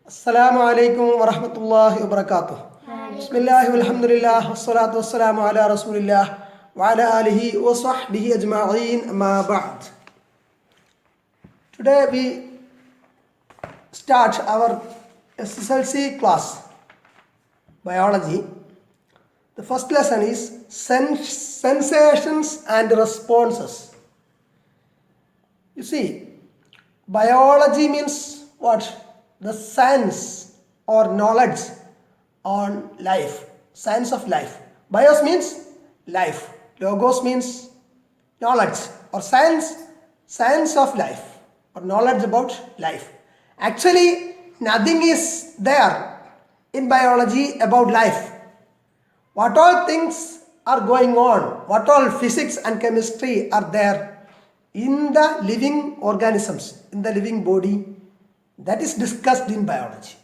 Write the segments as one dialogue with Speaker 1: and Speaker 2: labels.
Speaker 1: Assalamu alaikum wa rahmatullahi wa barakatuh. Bismillah walhamdulillah wassalatu wassalamu ala rasulillah wa ala alihi wa sahbihi ajma'in amma ba'd. Today we start our SSLC class, biology. The first lesson is sensations and responses. You see, biology means what? The science or knowledge on life, science of life. Bios means life, logos means knowledge or science of life or knowledge about life. Actually, nothing is there in biology about life. What all things are going on, what all physics and chemistry are there in the living organisms, in the living body, that is discussed in biology.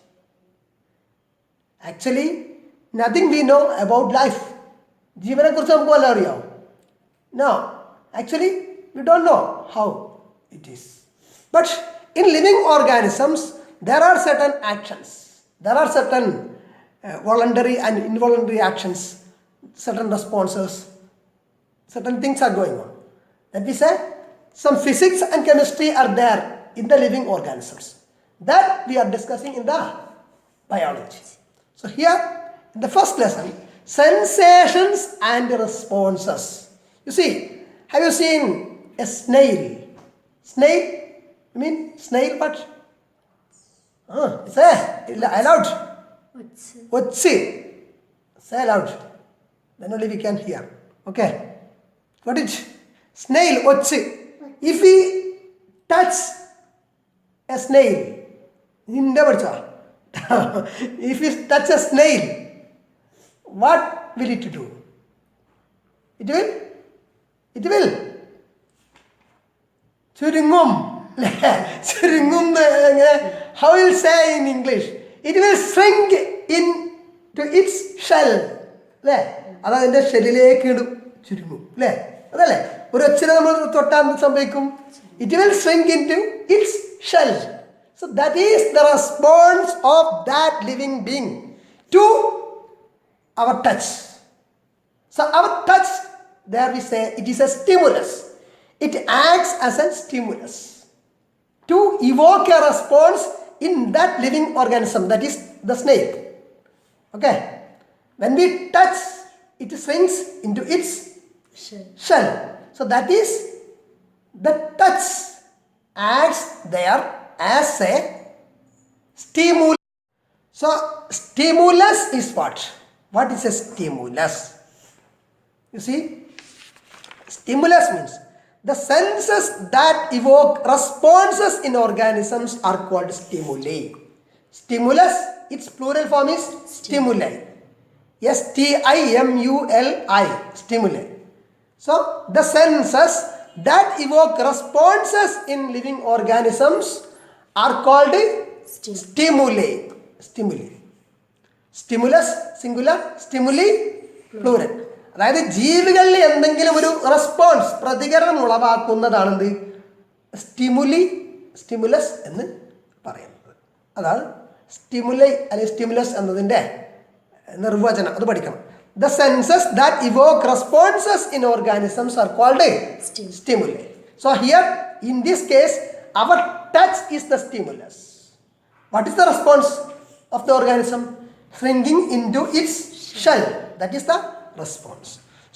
Speaker 1: Actually, nothing we know about life. ജീവനെ കുറിച്ച് നമുക്ക് വല്ല അറിയാമോ? No. Actually, we don't know how it is. But in living organisms, there are certain actions. There are certain voluntary and involuntary actions, certain responses, certain things are going on. That we say, some physics and chemistry are there in the living organisms. That we are discussing in the biology. So here, in the first lesson, sensations and responses. You see, have you seen a snail? Snail? You mean snail what? Say aloud. Otsi. Say aloud. Then only we can hear. Okay. What is snail? Otsi. If we touch a snail, if you touch a snail, what will it do? It will churungum. How will you say in English? It will shrink into its shell. അതാണ് എൻ്റെ ഷെല്ലിലേക്ക് ഇടും, ചുരുങ്ങും അല്ലേ? അതല്ലേ ഒരു അച്ഛനെ നമ്മൾ തൊട്ടാൻ സംഭവിക്കും. It will shrink into its shell. So that is the response of that living being to our touch. So our touch, there we say, it is a stimulus. It acts as a stimulus to evoke a response in that living organism, that is the snail. Okay. When we touch, it shrinks into its shell. So that is the touch acts there as a stimulus. So stimulus is what? What is a stimulus? You see, stimulus means the senses that evoke responses in organisms are called stimuli. Stimulus, its plural form is stimuli. S-T-I-M-U-L-I, stimuli. So the senses that evoke responses in living organisms are called stimuli. Stimulus singular, stimuli plural. അതായത് ജീവികളിൽ എന്തെങ്കിലും ഒരു response, പ്രതികരണം ഉളവാക്കുന്നതാണെന്ത് stimulus എന്ന് പറയുന്നത്. അതാണ് stimuli അല്ലെങ്കിൽ stimulus എന്നതിൻ്റെ നിർവചനം. അത് പഠിക്കണം. The senses that evoke responses in organisms are called stimuli. So here, in this case, our touch is the stimulus. What is the response of the organism? Shrinking into its shell. That is the response.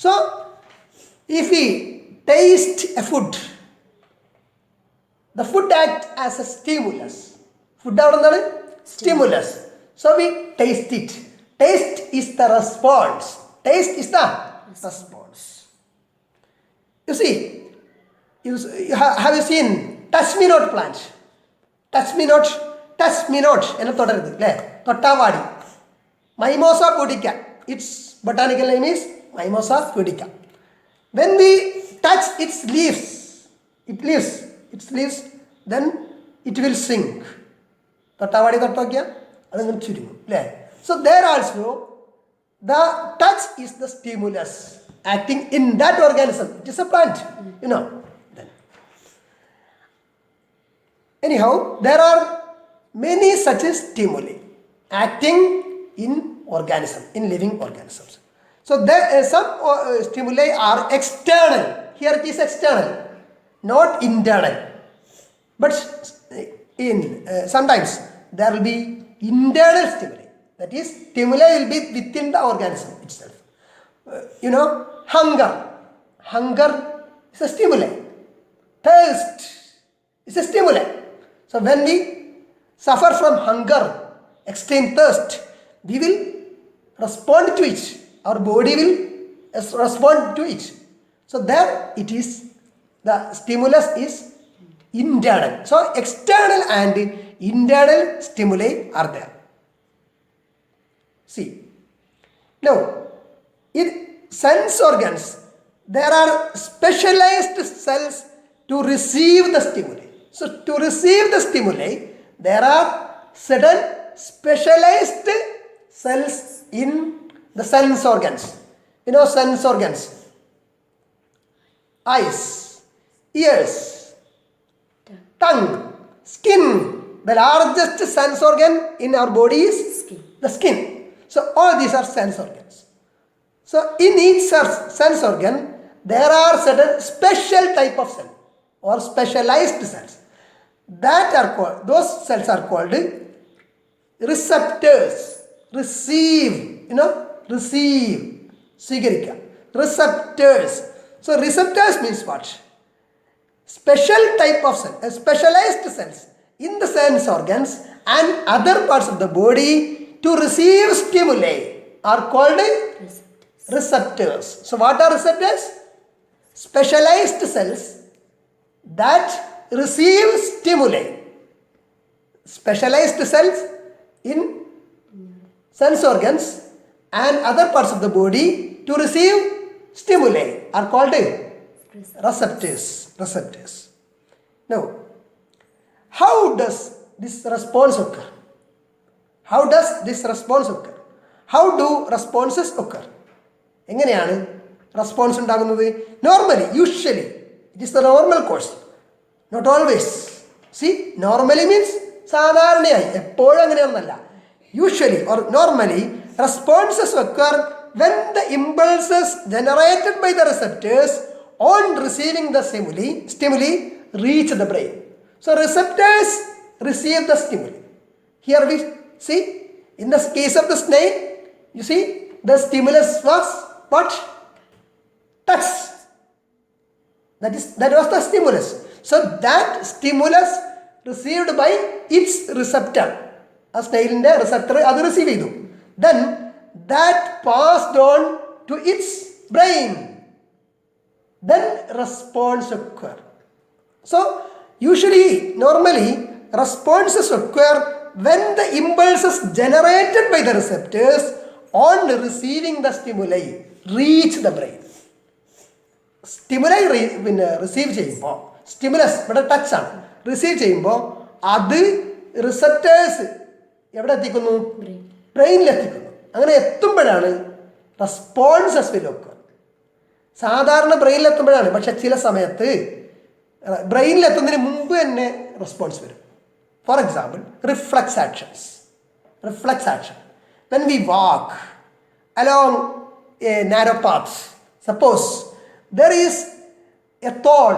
Speaker 1: So, if we taste a food, the food acts as a stimulus. Food is stimulus. So we taste it. Taste is the response. Taste is the response. You see, have you seen touch me not plant? Touch me not. എന്ന് തുടരുത് അല്ലേ? തൊട്ടാവാടി. Mimosa പുഡിക്ക. Its botanical name is Mimosa pudica. When we touch its leaves, then it will shrink. തൊട്ടാവാടി തൊട്ടോക്കിയ അതങ്ങനെ ചുരുങ്ങും അല്ലേ? So there also the touch is the stimulus acting in that organism. It is a plant, you know. Then anyhow, there are many such stimuli acting in organism, in living organisms. So there some stimuli are external. Here it is external, not internal. But in sometimes there will be internal stimuli. That is, stimuli will be within the organism itself. Hunger. Hunger is a stimuli. Thirst is a stimuli. So when we suffer from hunger, extreme thirst, we will respond to it. Our body will respond to it. So there it is, the stimulus is internal. So external and internal stimuli are there. See, now in sense organs, there are specialized cells to receive the stimuli. So to receive the stimuli, there are certain specialized cells in the sense organs. Sense organs: eyes, ears, tongue, skin. The largest sense organ in our body is the skin. So all these are sense organs. So in each sense organ, there are certain special type of cell or specialized cells that are called, those cells are called receptors. Receive, receive, sigarika, receptors. So receptors means what? Special type of cell, specialized cells in the sense organs and other parts of the body to receive stimuli are called receptors. So what are receptors? Specialized cells that receive stimuli. Specialized cells in sense organs and other parts of the body to receive stimuli are called receptors. Receptors. Now, how does this response occur? How does this response occur? How do responses occur? എങ്ങനെയാണ് response ഉണ്ടാകുന്നത്? Normally, usually it is the normal course, not always. See, normally means സാധാരണയായി, എപ്പോഴും അങ്ങനെയൊന്നല്ല. Usually or normally, responses occur when the impulses generated by the receptors on receiving the stimuli reach the brain. So receptors receive the stimuli. Here we see, in the case of the snail, you see the stimulus was what? Touch. That was the stimulus. So that stimulus received by its receptor. A snail's receptor അത് receive ചെയ്തു. Then that passed on to its brain. Then response occur. So usually, normally, responses occur when the impulses generated by the receptors on receiving the stimuli reach the brain. Stimuli receive ചെയ്യുമ്പോൾ, stimulus ഇവിടെ touch ആണ്, receive ചെയ്യുമ്പോൾ അത് receptors എവിടെ എത്തിക്കുന്നു? ബ്രെയിനിലെത്തിക്കുന്നു. അങ്ങനെ എത്തുമ്പോഴാണ് responses will occur. സാധാരണ ബ്രെയിനിലെത്തുമ്പോഴാണ്, പക്ഷെ ചില സമയത്ത് ബ്രെയിനിലെത്തുന്നതിന് മുമ്പ് തന്നെ റെസ്പോൺസ് വരും. For example, reflex actions. Reflex action, when we walk along a narrow path, suppose there is a thorn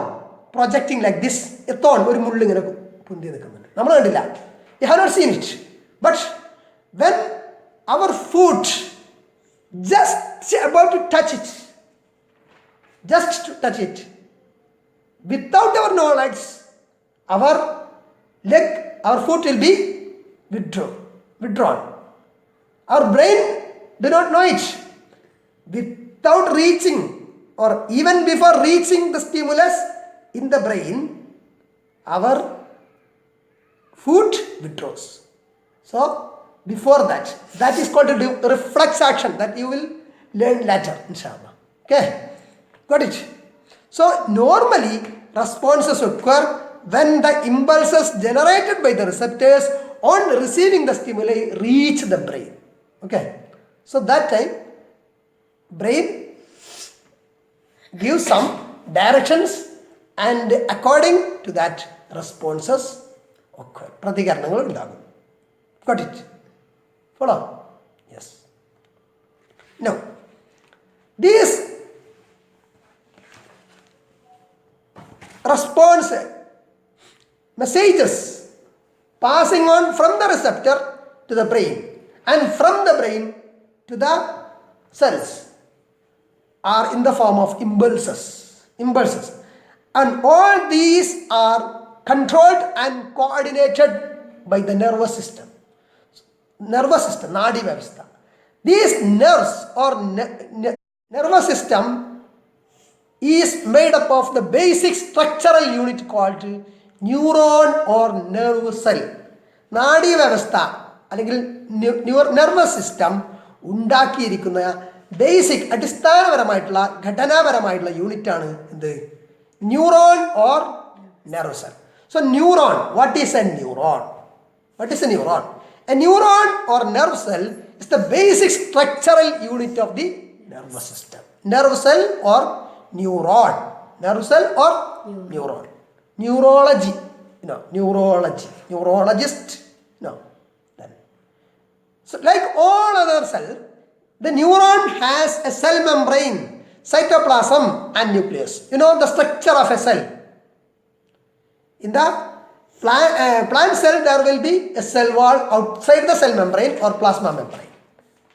Speaker 1: projecting like this. A thorn, ഒരു മുള്ളിങ്ങനെ പൊന്തി നിൽക്കുന്നുണ്ട്, നമ്മൾ കണ്ടില്ല, you have not seen it. But when our foot just about to touch it, without our knowledge, our leg, our foot will be withdrawn. Our brain do not know it. Without reaching or even before reaching the stimulus in the brain, our foot withdraws. So, before that is called a reflex action that you will learn later, inshallah. Okay, got it? So, normally responses occur when the impulses generated by the receptors on receiving the stimuli reach the brain. Okay, so that time brain gives some directions and according to that responses occur. പ്രതികരണങ്ങൾ ഉണ്ടാകും. Got it? Follow? Yes. Now, these response messages passing on from the receptor to the brain and from the brain to the cells are in the form of impulses. And all these are controlled and coordinated by the nervous system. Nadi Vyavastha. These nerves or nervous system is made up of the basic structural unit called neuron or nerve cell. Nadi Vyavastha അല്ലെങ്കിൽ nervous system ഉണ്ടാക്കിയിരിക്കുന്ന basic അടിസ്ഥാനപരമായിട്ടുള്ള ഘടനാപരമായിട്ടുള്ള യൂണിറ്റാണ് എന്ത്? Neuron or nerve cell. So neuron, what is A neuron? What is a neuron? A neuron or nerve cell is the basic structural unit of the nervous system. Nerve cell or neuron. Nerve cell or neuron. Neurology. Neurology. Neurologist. No. Then. So like all other cells, the neuron has a cell membrane, cytoplasm and nucleus. You know the structure of a cell. In the plant cell, there will be a cell wall outside the cell membrane or plasma membrane.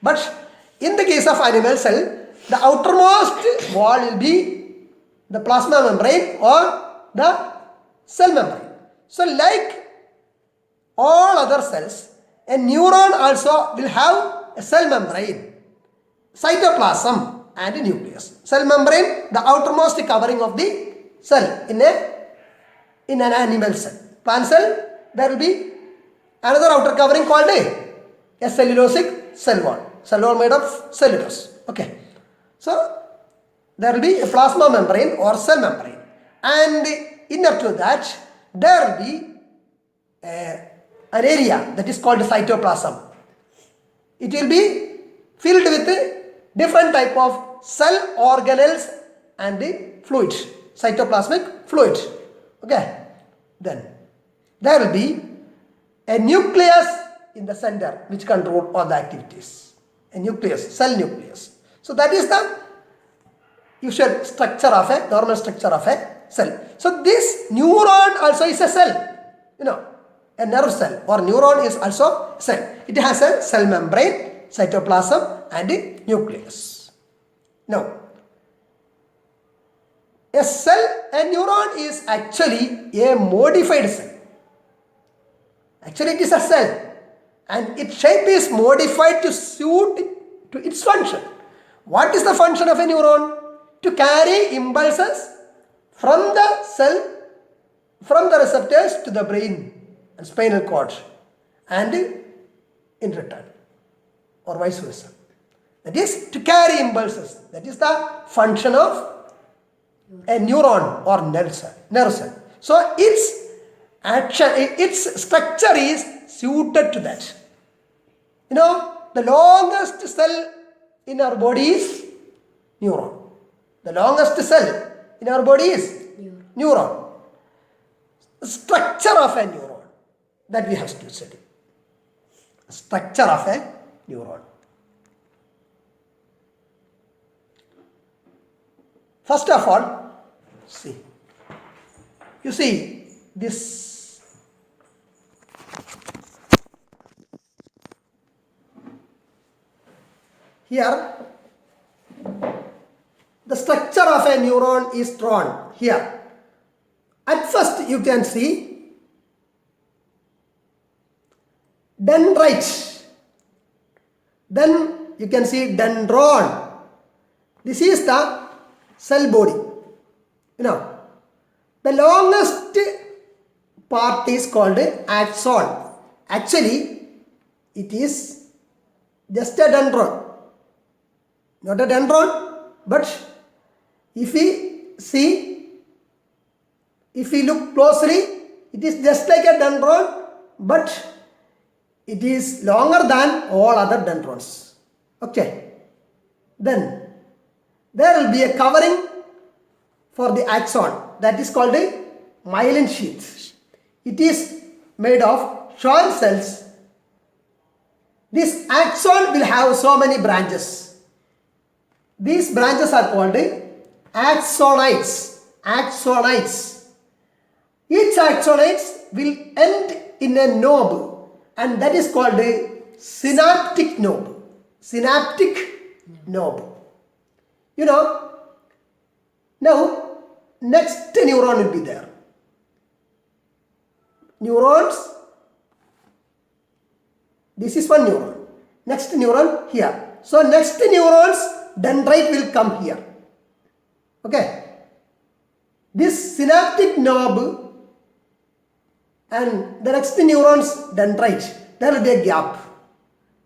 Speaker 1: But in the case of animal cell, the outermost wall will be the plasma membrane or the cell membrane. So like all other cells, a neuron also will have a cell membrane, cytoplasm and a nucleus. Cell membrane, the outermost covering of the cell in an animal cell. Plant cell, there will be another outer covering called a cellulosic cell wall. Cell wall made of cellulose. Okay. So there will be a plasma membrane or cell membrane. And inner to that, there will be an area that is called cytoplasm. It will be filled with different type of cell organelles and fluid, cytoplasmic fluid. Okay. Then there will be a nucleus in the center which control all the activities. A nucleus, cell nucleus. So that is the usual structure of a normal structure of a cell. So this neuron also is a cell. A nerve cell or neuron is also a cell. It has a cell membrane, cytoplasm and a nucleus. Now, a neuron is actually a modified cell. Actually, it is a cell and its shape is modified to suit to its function. What is the function of a neuron? To carry impulses from the cell, from the receptors to the brain and spinal cord and in return or vice versa. That is to carry impulses. That is the function of a neuron or nerve cell. So its action, its structure is suited to that. The longest cell in our body is neuron. The longest cell in our body is neuron. The structure of a neuron that we have to study. Structure of a neuron. First of all, see. You see this. Here, the structure of a neuron is drawn here. At first, you can see dendrite. Then you can see dendron. This is the cell body. The longest part is called axon. Actually, it is just a dendron. Not a dendron, but if we look closely, it is just like a dendron, but it is longer than all other dendrons. Okay. Then there will be a covering for the axon that is called a myelin sheath. It is made of Schwann cells this axon will have so many branches. These branches are called axonites. Axonites. Each axonites will end in a knob, and that is called a synaptic knob. Synaptic knob. You know, now next neuron will be there. Neurons. This is one neuron. Next neuron here. So next neuron's dendrite will come here. Okay. This synaptic knob and the next neuron's dendrite, there will be a gap.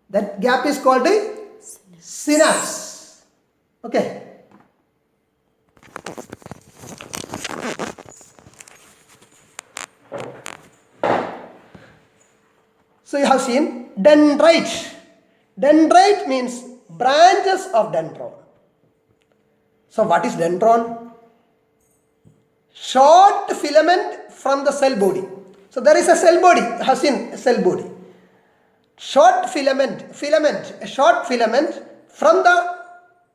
Speaker 1: That gap is called a synapse. Okay. So you have seen dendrite. Dendrite means branches of dendron. So what is dendron? Short filament from the cell body. So there is a cell body. You have seen a cell body. Short filament, a short filament from the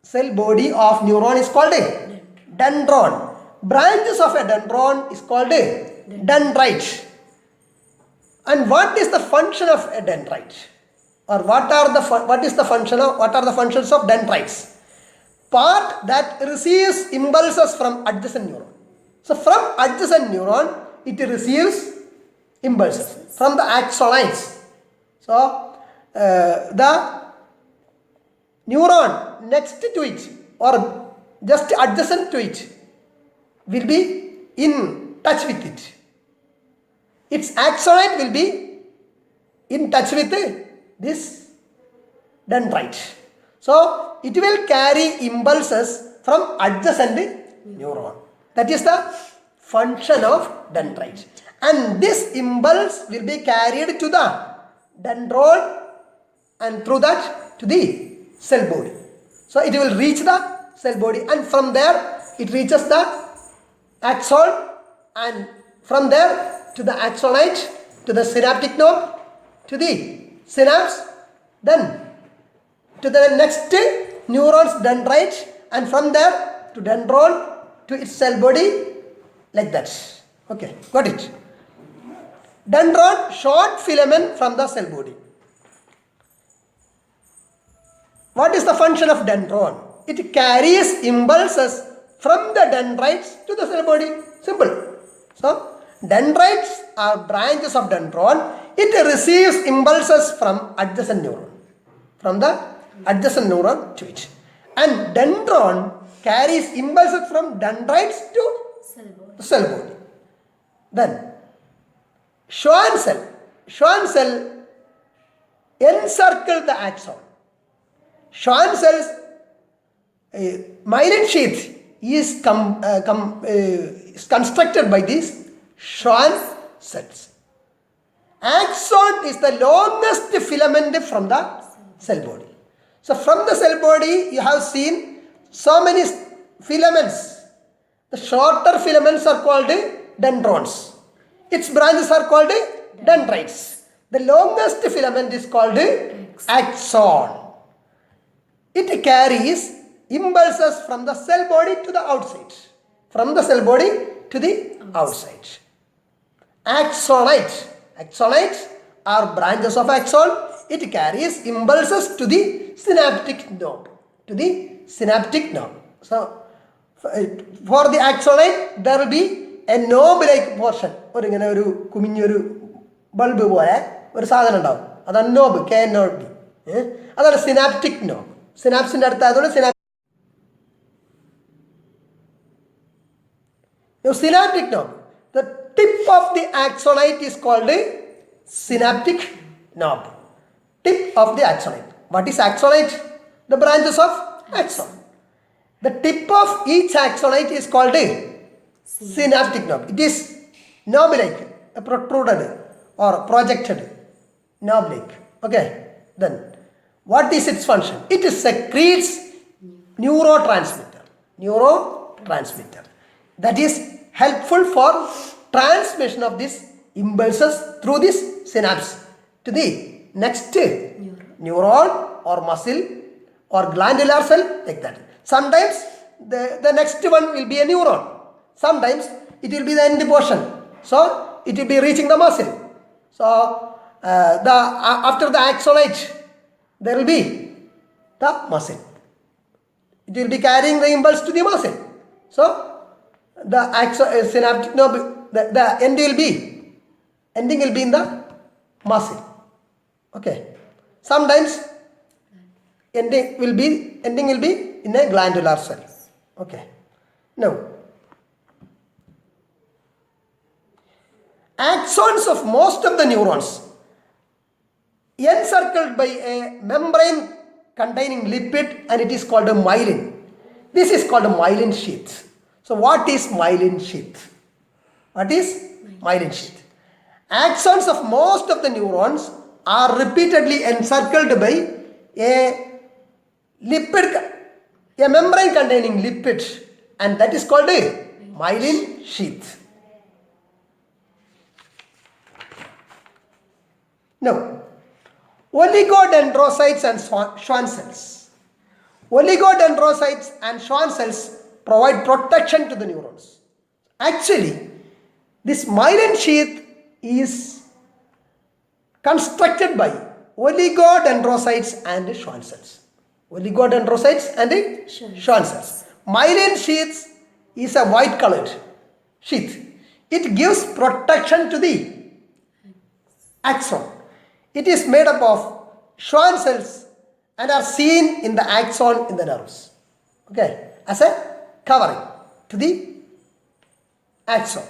Speaker 1: cell body of neuron is called a dendron. Branches of a dendron is called a dendrite. And what is the function of a dendrite? Or what are the functions of dendrites? Part that receives impulses from adjacent neuron. So from adjacent neuron, it receives impulses from the axonites. So the neuron next to it or just adjacent to it will be in touch with it. Its axonite will be in touch with this dendrite. So it will carry impulses from adjacent neuron. That is the function of dendrite. And this impulse will be carried to the dendron and through that to the cell body. So it will reach the cell body, and from there it reaches the axon, and from there to the axonite, to the synaptic knob, to the synapse, then to the next neuron's dendrite, and from there to dendron to its cell body, like that. Okay, got it? Dendron, short filament from the cell body. What is the function of dendron? It carries impulses from the dendrites to the cell body. Simple. So dendrites are branches of dendron. It receives impulses from adjacent neuron. From the adjacent neuron to it. And dendron carries impulses from dendrites to the cell body. Then Schwann cell encircle the axon. Schwann cell's myelin sheath is constructed by these Schwann cells. Axon is the longest filament from the cell body. So from the cell body you have seen so many filaments. The shorter filaments are called dendrons. Its branches are called dendrites. The longest filament is called axon. It carries impulses from the cell body to the outside. From the cell body to the outside. Axonites are branches of axon. It carries impulses to the synaptic knob. So for the axonite there will be a knob-like portion. ഇങ്ങനെ ഒരു കുമിഞ്ഞൊരു bulb പോലെ ഒരു സാധനം ഉണ്ടാവും. അതാണ് knob, KNOB. അതാണ് synaptic knob. സിനാപ്സിൻ്റെ അടുത്തായതുകൊണ്ട് synaptic knob. The tip of the axonite is called synaptic knob. Tip of the axonite. What is axonite? The branches of axon. The tip of each axonite is called synaptic knob. It is knob-like, protruded or projected knob-like. Okay. Then what is its function? It secretes neurotransmitter. That is helpful for transmission of these impulses through this synapse to the next neuron or muscle or glandular cell, like that. Sometimes the next one will be a neuron. Sometimes it will be the end portion. So it will be reaching the muscle. So after the axonate, there will be the muscle. It will be carrying the impulse to the muscle. So the synaptic nerve, the ending will be in the muscle. Okay. Sometimes ending will be in a glandular cell. Okay. Now, axons of most of the neurons encircled by a membrane containing lipid, and it is called a myelin. This is called a myelin sheath. So what is myelin sheath? What is myelin sheath? Axons of most of the neurons are repeatedly encircled by a membrane containing lipid, and that is called a myelin sheath. Now, oligodendrocytes and Schwann cells. Oligodendrocytes and Schwann cells provide protection to the neurons. Actually, this myelin sheath is constructed by oligodendrocytes and Schwann cells. Oligodendrocytes and Schwann cells. Myelin sheath is a white colored sheath. It gives protection to the axon. It is made up of Schwann cells and are seen in the axon in the nerves. Okay, as a covering to the axon.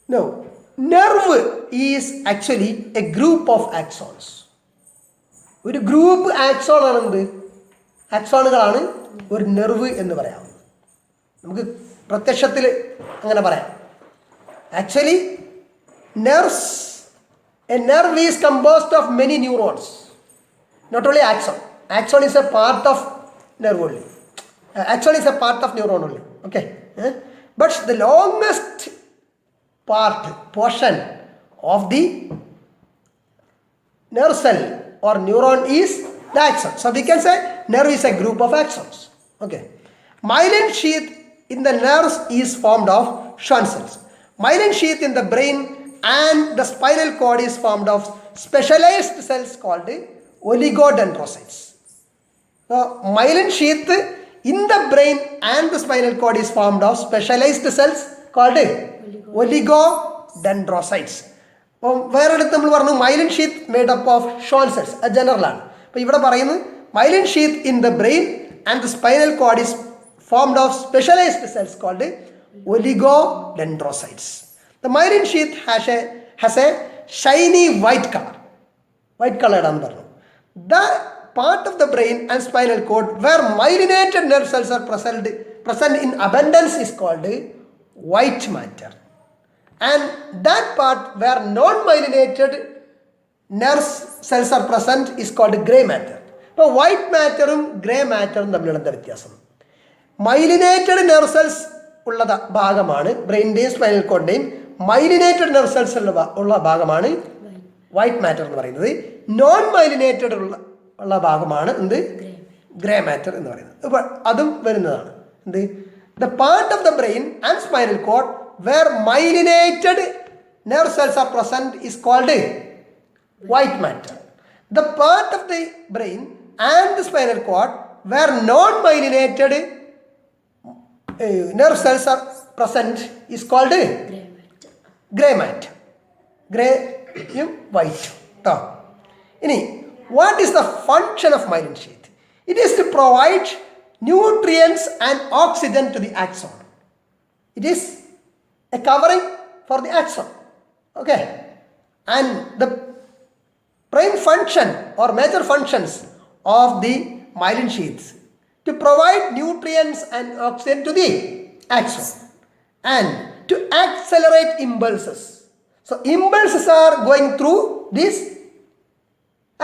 Speaker 1: Now, nerve is actually a group of axons. ഒരു group axon ആണ് എന്ത്? ആക്സോണുകളാണ് ഒരു nerve എന്ന് പറയാവുന്നത്. നമുക്ക് പ്രത്യക്ഷത്തിൽ അങ്ങനെ പറയാം. Actually a nerve is composed of many neurons, not only axon. Axon is a part of nerve only. Axon is a part of neuron only. Okay, but the longest portion of the nerve cell or neuron is the axon. So we can say nerve is a group of axons. Okay. Myelin sheath in the nerves is formed of Schwann cells. Myelin sheath in the brain and the spinal cord is formed of specialized cells called oligodendrocytes. So myelin sheath in the brain and the spinal cord is formed of specialized cells called oligodendrocytes. വേറെടുത്ത് നമ്മൾ പറഞ്ഞു myelin sheath made up of Schwann cells, അത് general ആണ്. അപ്പോൾ ഇവിടെ പറയുന്നത് myelin sheath in the brain and the spinal cord is formed of specialized cells called oligodendrocytes. The myelin sheath has a shiny white color. White colored ആണെന്ന് പറഞ്ഞു. The part of the brain and spinal cord where myelinated nerve cells are present in abundance is called white matter. And that part where non-myelinated nerve cells are present is called grey matter. അപ്പോൾ white മാറ്ററും grey മാറ്ററും തമ്മിലുള്ള എന്താ വ്യത്യാസം? Myelinated nerve cells ഉള്ള ഭാഗമാണ് ബ്രെയിൻ്റെയും spinal കോഡിൻ്റെയും, myelinated nerve cells ഉള്ള ഭാഗമാണ് white matter എന്ന് പറയുന്നത്. നോൺ മൈലിനേറ്റഡ് ഉള്ള ഭാഗമാണ് എന്ത്? ഗ്രേ മാറ്റർ എന്ന് പറയുന്നത്. അപ്പോൾ അതും വരുന്നതാണ് എന്ത്? The part of the brain and spinal cord where myelinated nerve cells are present is called white matter. The part of the brain and the spinal cord where non-myelinated nerve cells are present is called grey matter. Grey, white. Ini, what is the function of myelin sheath? It is to provide nutrients and oxygen to the axon. It is a covering for the axon. Okay, and the prime function or major functions of the myelin sheaths to provide nutrients and oxygen to the axon and to accelerate impulses. So impulses are going through this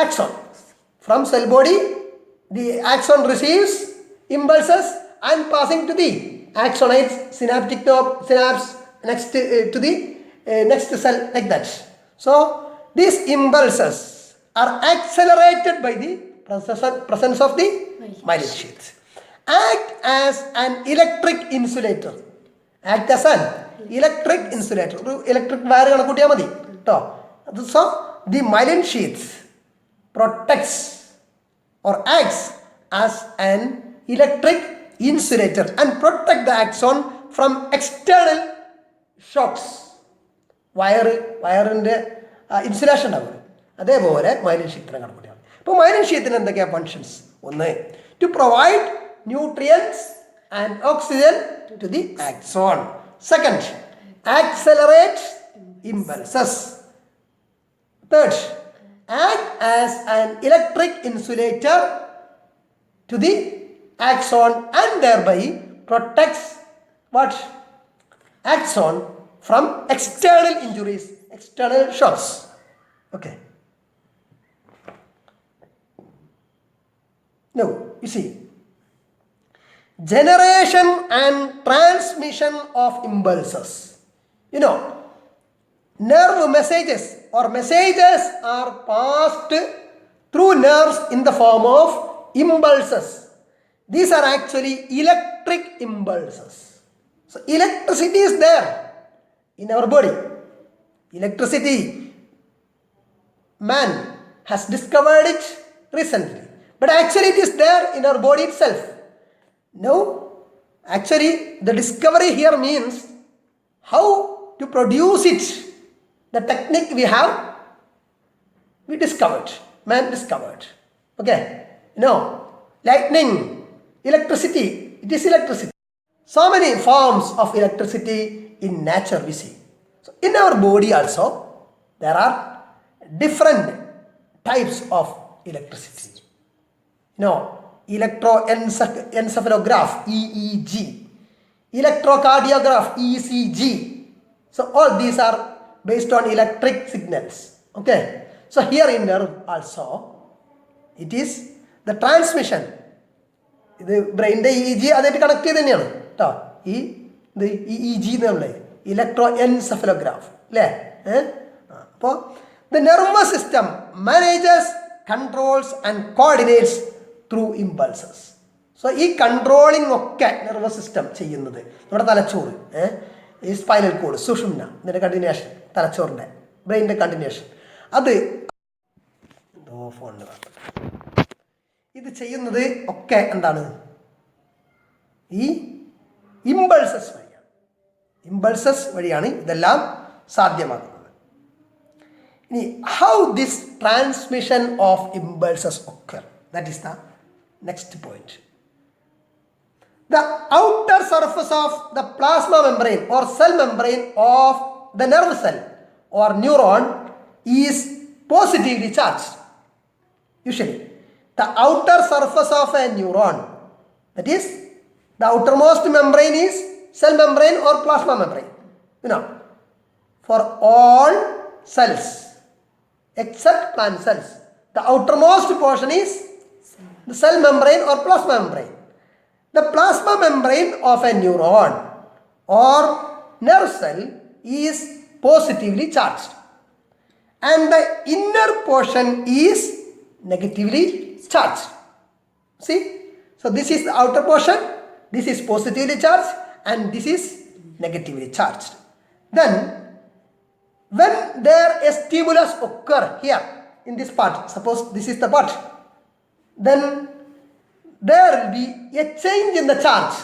Speaker 1: axon. From cell body, the axon receives impulses and passing to the axonite synaptic synapse next to the next cell, like that. So these impulses are accelerated by the presence of the myelin sheath. Act as an electric insulator. Act as an electric insulator. Electric wire kutiya madi. So the myelin sheath protects or acts as an electric insulator and protect the axon from external shocks. Wire insulation ഉണ്ടാവും. അതേപോലെ myelin ഷീത്തിനെ കണക്കൂട്ടിയാണ്. ഇപ്പോൾ myelin ഷീത്തിന് എന്തൊക്കെയാണ് functions? ഒന്ന്, to provide nutrients and oxygen to the axon. Second, accelerate impulses. Third, act as an electric insulator to the axon and thereby protects what? Axon from external injuries, external shocks. Okay. Now, you see, generation and transmission of impulses. You know, nerve messages or messages are passed through nerves in the form of impulses. These are actually electric impulses. So electricity is there in our body. Electricity, man has discovered it recently, but actually it is there in our body itself. Now, actually the discovery here means how to produce it. The technique we discovered, man discovered. Okay, lightning, electricity, it is electricity. So many forms of electricity in nature we see. So in our body also there are different types of electricity. Electroencephalograph, EEG, electrocardiograph, ECG. So all these are based on electric signals. Okay. So here in nerve also, it is the transmission. ഇത് ബ്രെയിൻ്റെ EEG അതായിട്ട് connect ചെയ്ത് തന്നെയാണ് കേട്ടോ. EEG എന്നുള്ളത് electro encephalograph അല്ലേ? അപ്പോൾ the nervous system manages, controls and coordinates through impulses. So ഈ controlling ഒക്കെ നെർവസ് സിസ്റ്റം ചെയ്യുന്നത് നമ്മുടെ തലച്ചോറ്, ഈ സ്പൈനൽ കോഡ്, സുഷുമ്ന, ഇതിൻ്റെ കണ്ടിന്യൂഷൻ, തലച്ചോറിൻ്റെ ബ്രെയിനിൻ്റെ കണ്ടിന്യൂഷൻ, അത് ഫോണിന് ഇത് ചെയ്യുന്നത് ഒക്കെ എന്താണ്? ഈ ഇമ്പൾസസ് വഴിയാണ്. ഇമ്പൾസസ് വഴിയാണ് ഇതെല്ലാം സാധ്യമാകുന്നത്. ഇനി how this transmission of impulses occur, that is the next point. The outer surface of the plasma membrane or cell membrane of the nerve cell or neuron is positively charged. Usually the outer surface of a neuron, that is the outermost membrane, is cell membrane or plasma membrane. For all cells except plant cells, the outermost portion is the cell membrane or plasma membrane. The plasma membrane of a neuron or nerve cell is positively charged and the inner portion is negatively charged. See? So this is the outer portion, this is positively charged and this is negatively charged. Then when there a stimulus occur here in this part, suppose this is the part, then there will be a change in the charge,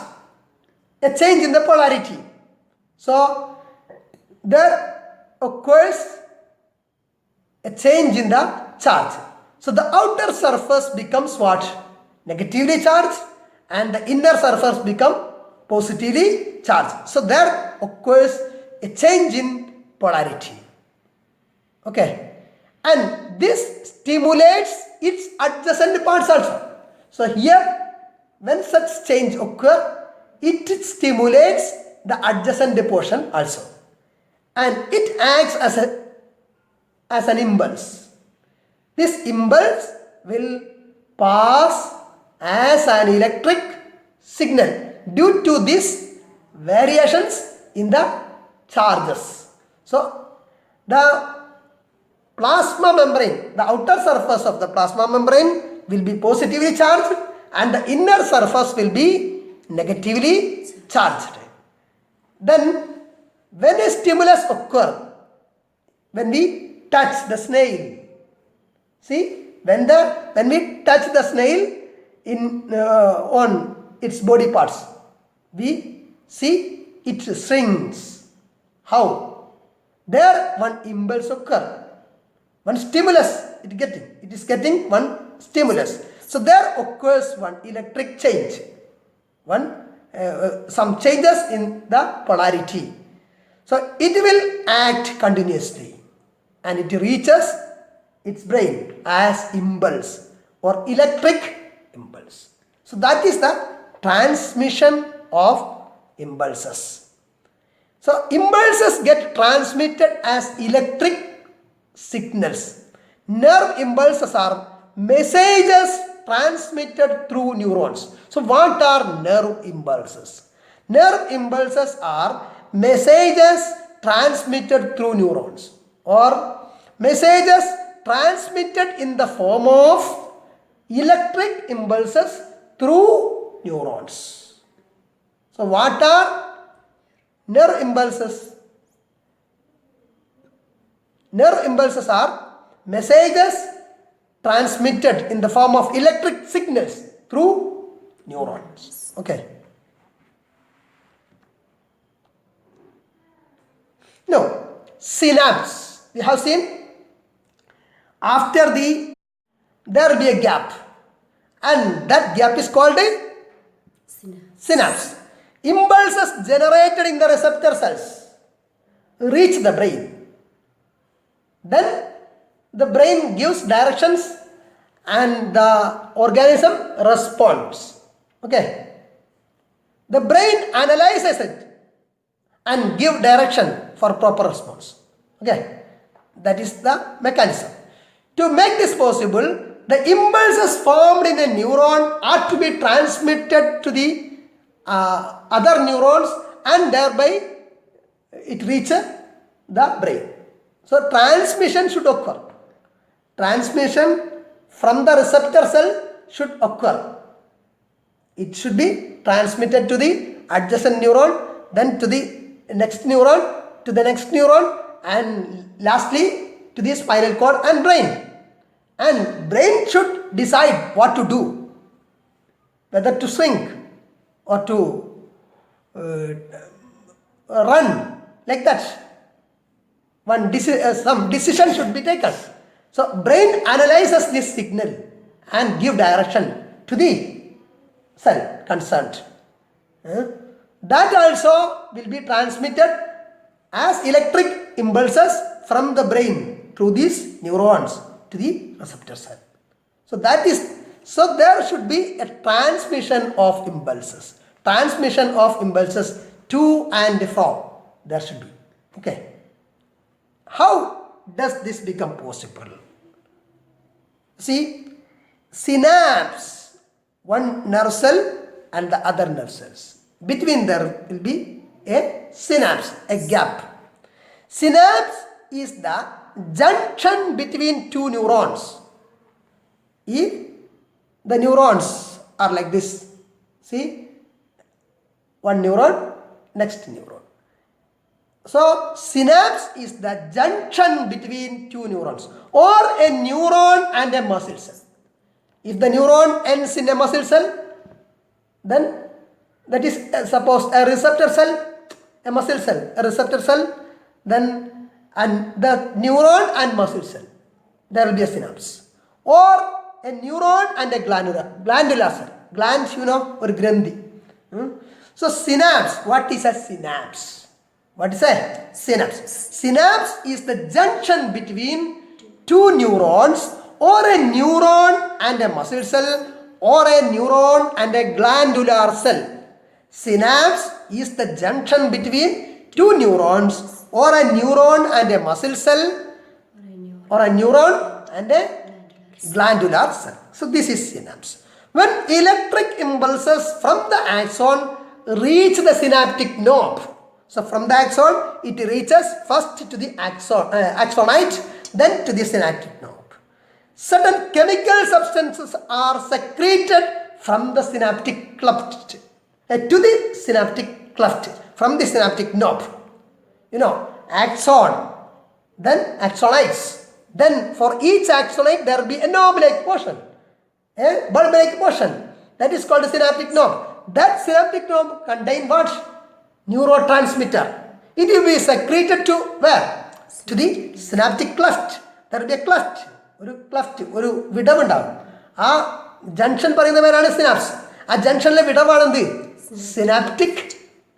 Speaker 1: a change in the polarity. So there occurs a change in the charge. So the outer surface becomes what? Negatively charged and the inner surface become positively charged. So there occurs a change in polarity. Okay. And this stimulates its adjacent parts also. So here, when such change occur, it stimulates the adjacent portion also. And it acts as an impulse. This impulse will pass as an electric signal due to these variations in the charges. So, the plasma membrane, the outer surface of the plasma membrane will be positively charged and the inner surface will be negatively charged. Then, when a stimulus occurs, when we touch the snail, see, when we touch the snail on its body parts, we see it shrinks. How? There one impulse occur, one stimulus it is getting one stimulus. So there occurs one electric change, some changes in the polarity. So it will act continuously and it reaches its brain as impulse or electric impulse. So that is the transmission of impulses. So impulses get transmitted as electric signals. Nerve impulses are messages transmitted through neurons. So what are nerve impulses? Nerve impulses are messages transmitted through neurons or messages transmitted in the form of electric impulses through neurons. So what are nerve impulses? Nerve impulses are messages transmitted in the form of electric signals through neurons. Okay. Now, synapse. We have seen after there will be a gap and that gap is called a synapse. Impulses generated in the receptor cells reach the brain. Then the brain gives directions and the organism responds. Okay. The brain analyzes it and give direction for proper response. Okay. That is the mechanism. To make this possible, the impulses formed in a neuron are to be transmitted to the other neurons and thereby it reaches the brain. So transmission should occur. Transmission from the receptor cell should occur. It should be transmitted to the adjacent neuron, then to the next neuron, to the next neuron, and lastly to the spinal cord and brain. And brain should decide what to do, whether to shrink or to run, like that. Some decision should be taken. So brain analyzes this signal and give direction to the cell concerned. That also will be transmitted as electric impulses from the brain through these neurons to the receptor cell. So there should be a transmission of impulses. Transmission of impulses to and from. There should be. Okay. How does this become possible? See, synapse, one nerve cell and the other nerve cells. Between there will be a synapse, a gap. Synapse is the junction between two neurons. If the neurons are like this, see, one neuron, next neuron. So synapse is the junction between two neurons or a neuron and a muscle cell. If the neuron ends in a muscle cell, then that is suppose a receptor cell, a muscle cell, a receptor cell, then and the neuron and muscle cell, there will be a synapse. Or a neuron and a glandular cell. Glands, or granthi. So synapse, what is a synapse? What is a synapse? Synapse is the junction between two neurons or a neuron and a muscle cell or a neuron and a glandular cell. Synapse is the junction between two neurons or a neuron and a muscle cell or a neuron and a Glandular cell. So this is synapse. When electric impulses from the axon reach the synaptic knob, so from the axon it reaches first to the axonite, then to the synaptic knob. Certain chemical substances are secreted from the synaptic cleft to the synaptic cleft, from the synaptic knob. Axon, then axonites. Then for each axonite there will be a knob-like portion, a bulb-like portion. That is called a synaptic knob. That synaptic knob contains what? Neurotransmitter. It will be secreted to where? To the synaptic cleft. There will be a cleft. ഒരു വിടവുണ്ടാവും. ആ junction പറയുന്ന പേരാണ് synapse. ആ ജംഗ്ഷനിലെ വിടവാണ് എന്ത്? Synaptic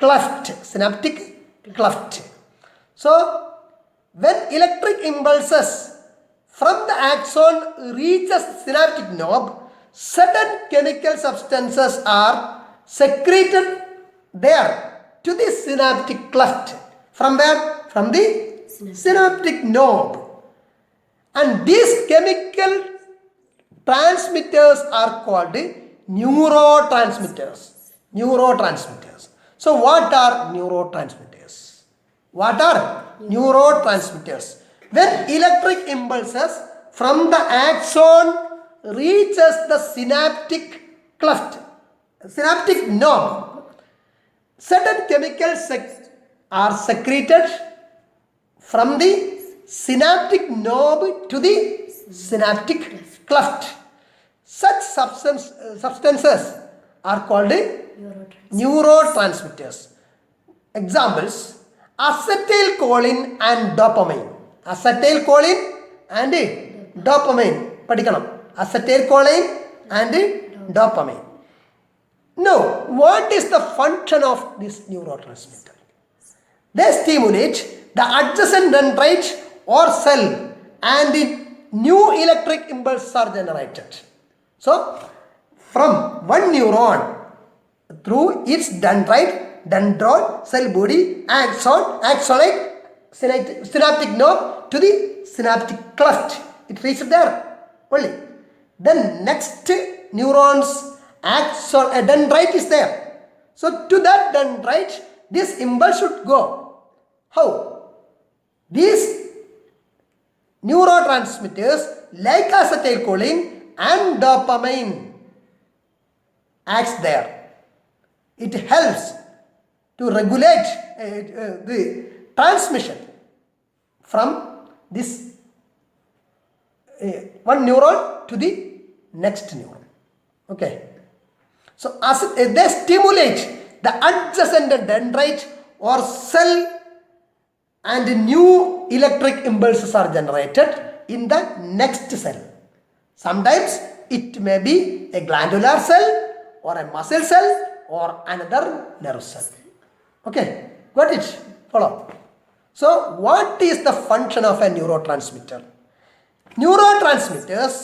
Speaker 1: cleft. Synaptic cleft. So when electric impulses from the axon reaches synaptic knob, certain chemical substances are secreted there to the synaptic cleft. From where? From the synaptic knob. And these chemical transmitters are called neurotransmitters. Neurotransmitters. So what are neurotransmitters? What are neurotransmitters? When electric impulses from the axon reaches the synaptic cleft, synaptic knob, certain chemicals are secreted from the synaptic knob to the synaptic cleft. Such substances are called neurotransmitters. Examples: acetylcholine and dopamine. Acetylcholine and dopamine. പഠിക്കണം. Acetylcholine and dopamine. Now, what is the function of this neurotransmitter? They stimulate the adjacent dendrite or cell and new electric impulses are generated. So, from one neuron through its dendrite, dendron, cell body, axon, axonite, synaptic knob to the synaptic cleft. It reaches there only. Then next neurons, axon, dendrite is there. So to that dendrite, this impulse should go. How? These neurotransmitters like acetylcholine and dopamine acts there. It helps to regulate the transmission from this one neuron to the next neuron. Okay. So they stimulate the adjacent dendrite or cell and new electric impulses are generated in the next cell. Sometimes it may be a glandular cell or a muscle cell or another nerve cell. Okay, got it? Follow. So what is the function of a neurotransmitter? Neurotransmitters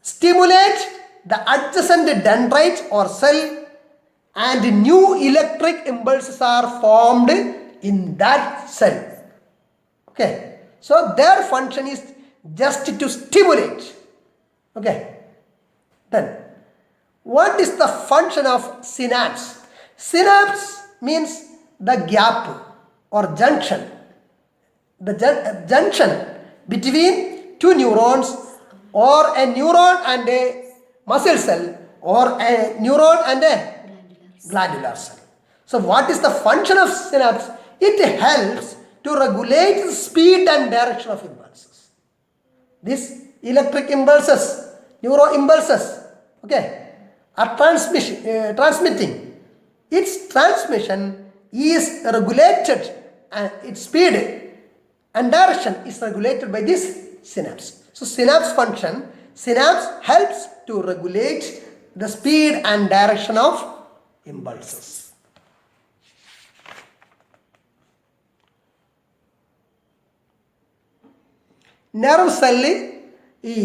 Speaker 1: stimulate the adjacent dendrite or cell and new electric impulses are formed in that cell. Okay, so their function is just to stimulate. Okay, then what is the function of synapse? Synapse means the gap or junction, the junction between two neurons or a neuron and a muscle cell or a neuron and a glandular cell. So what is the function of synapse? It helps to regulate the speed and direction of impulses. These electric impulses, neuro impulses, okay, are transmitting. Its transmission is regulated and its speed and direction is regulated by this synapse. So synapse function, synapse helps to regulate the speed and direction of impulses. Nerve cell ഈ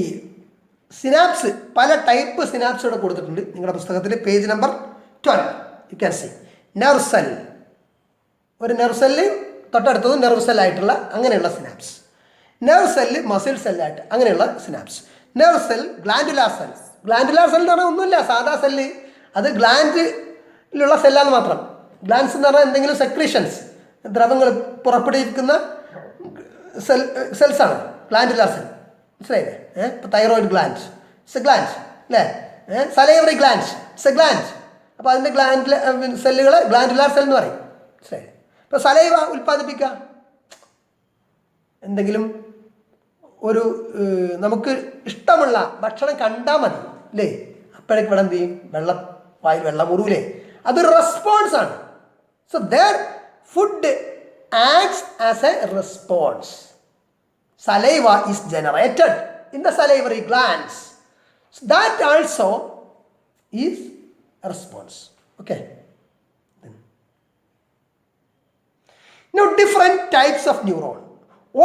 Speaker 1: synapse പല type synapse ഇവിടെ കൊടുത്തിട്ടുണ്ട് നിങ്ങളുടെ പുസ്തകത്തിൽ page number 12 you can see nerve cell ഒരു nerve cell തൊട്ടടുത്തത് nerve സെല്ലായിട്ടുള്ള അങ്ങനെയുള്ള സിനാപ്സ് നെർവ് സെല്ല് മസിൽ സെല്ലായിട്ട് അങ്ങനെയുള്ള synapse. Nerve cell, glandular cell. Glandular cell എന്ന് പറഞ്ഞാൽ ഒന്നുമില്ല, സാധാ സെല്ല്. അത് ഗ്ലാൻഡിലുള്ള സെല്ലാന്ന് മാത്രം. ഗ്ലാൻസ് എന്ന് പറഞ്ഞാൽ എന്തെങ്കിലും സെക്രീഷൻസ്, ദ്രവങ്ങൾ പുറപ്പെടുവിക്കുന്ന സെൽസാണ് ഗ്ലാൻഡുലാർ സെൽ. മനസ്സിലായില്ലേ? ഇപ്പോൾ thyroid gland, it's a gland അല്ലേ? Salivary gland, it's a gland. അപ്പോൾ അതിൻ്റെ സെല്ലുകൾ ഗ്ലാൻഡുലാർ സെൽ എന്ന് പറയും. മനസ്സിലായില്ലേ? ഇപ്പോൾ സലൈവ ഉൽപ്പാദിപ്പിക്കുക, എന്തെങ്കിലും ഒരു നമുക്ക് ഇഷ്ടമുള്ള ഭക്ഷണം കണ്ടാൽ മതി അല്ലേ? അപ്പോഴേക്ക് ഇവിടെ എന്ത് ചെയ്യും? വായിൽ വെള്ളം മുറുകില്ലേ? അതൊരു റെസ്പോൺസ് ആണ്. So there food acts as A response. Saliva is generated in the salivary glands. So that also is a response. Okay. Then. Now different types of neuron.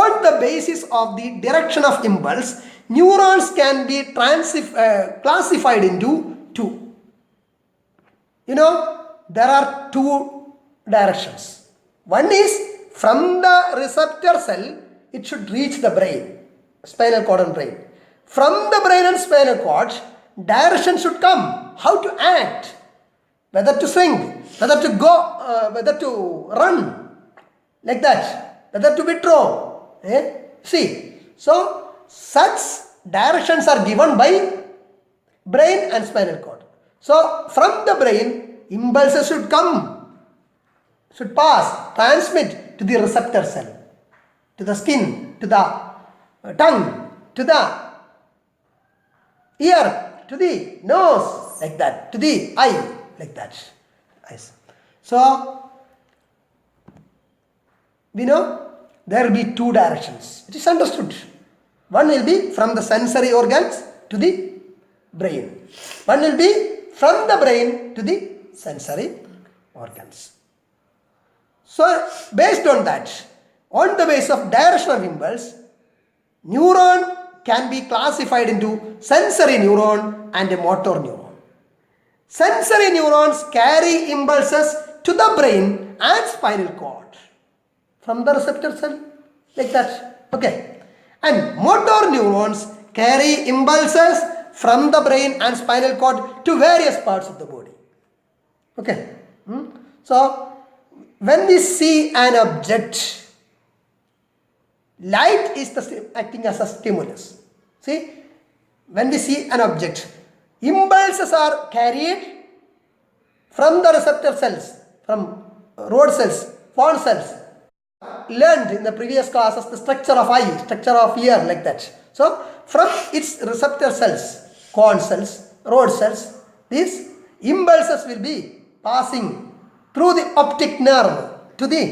Speaker 1: On the basis of the direction of impulse, neurons can be classified into two. You know, there are two directions. One is from the receptor cell, it should reach the brain, spinal cord and brain. From the brain and spinal cord, direction should come. How to act, whether to swing, whether to go, whether to run, like that, whether to withdraw. See, so such directions are given by brain and spinal cord. So from the brain, impulses should come, should pass, transmit to the receptor cell, to the skin, to the tongue, to the ear, to the nose, like that, to the eye, like that. Eyes. So we know there will be two directions. It is understood. One will be from the sensory organs to the brain. One will be from the brain to the sensory organs. So based on that, on the basis of direction of impulse, neuron can be classified into sensory neuron and a motor neuron. Sensory neurons carry impulses to the brain and spinal cord from the receptor cell, like that. Okay. And motor neurons carry impulses from the brain and spinal cord to various parts of the body. Okay. So when we see an object, light is acting as a stimulus. See, when we see an object, impulses are carried from the receptor cells, from rod cells, fawn cells. Learned in the previous classes the structure of eye, structure of ear, like that. So from its receptor cells, corn cells, rod cells, these impulses will be passing through the optic nerve to the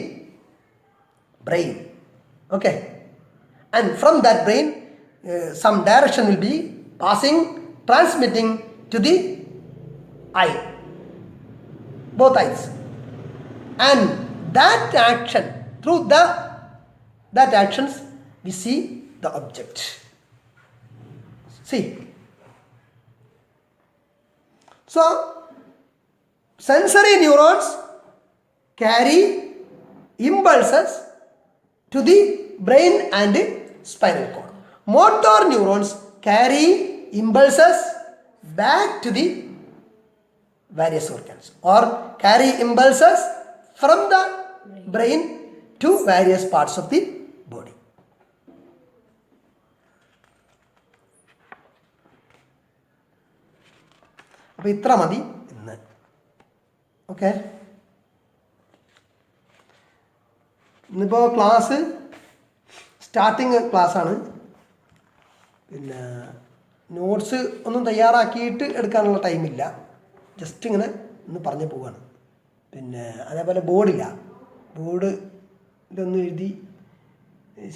Speaker 1: brain. Okay. And from that brain, some direction will be passing, transmitting to the eye, both eyes. And that action, through that actions, we see the object. See. So, sensory neurons carry impulses to the brain and spinal cord. Motor neurons carry impulses back to the various organs, or carry impulses from the brain to various parts of the body. അപ്പോൾ ഇത്ര മതി ഇന്ന്. Okay, ഇന്നിപ്പോൾ class starting ക്ലാസ്സാണ്. പിന്നെ notes ഒന്നും തയ്യാറാക്കിയിട്ട് എടുക്കാനുള്ള ടൈമില്ല, ജസ്റ്റ് ഇങ്ങനെ ഒന്ന് പറഞ്ഞു പോവുകയാണ്. പിന്നെ അതേപോലെ ബോർഡില്ല, ബോർഡിലൊന്നും എഴുതി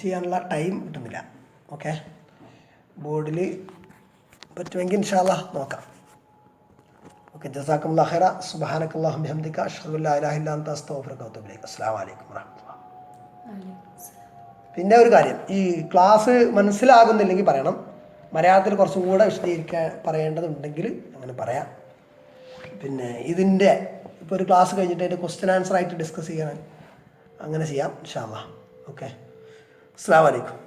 Speaker 1: ചെയ്യാനുള്ള ടൈം കിട്ടുന്നില്ല. ഓക്കെ, ബോർഡിൽ പറ്റുമെങ്കിൽ ഇൻഷാ അല്ലാഹ് നോക്കാം. ഓക്കെ, ജസാക്കല്ലാഹു ഖൈറ. സുബ്ഹാനക്കല്ലാഹുമ്മ ബിഹംദിക അഷ്ഹദു അല്ലാ ഇലാഹ ഇല്ലാ അൻത അസ്തഗ്ഫിറുക വഅതൂബു ഇലൈക്. അസ്സലാമു അലൈക്കും വറഹ്മത്തുള്ളാഹി. പിന്നെ ഒരു കാര്യം, ഈ ക്ലാസ് മനസ്സിലാകുന്നില്ലെങ്കിൽ പറയണം. മലയാളത്തിൽ കുറച്ചും കൂടെ വിശദീകരിക്കാൻ പറയേണ്ടതുണ്ടെങ്കിൽ അങ്ങനെ പറയാം. പിന്നെ ഇതിൻ്റെ ഇപ്പോൾ ഒരു ക്ലാസ് കഴിഞ്ഞിട്ട് അതിൻ്റെ ക്വസ്റ്റ്യൻ ആൻസർ ആയിട്ട് ഡിസ്കസ് ചെയ്യാൻ അങ്ങനെ ചെയ്യാം ഇൻഷാ അല്ലാഹ്. ഓക്കെ, അസ്സലാമു അലൈക്കും.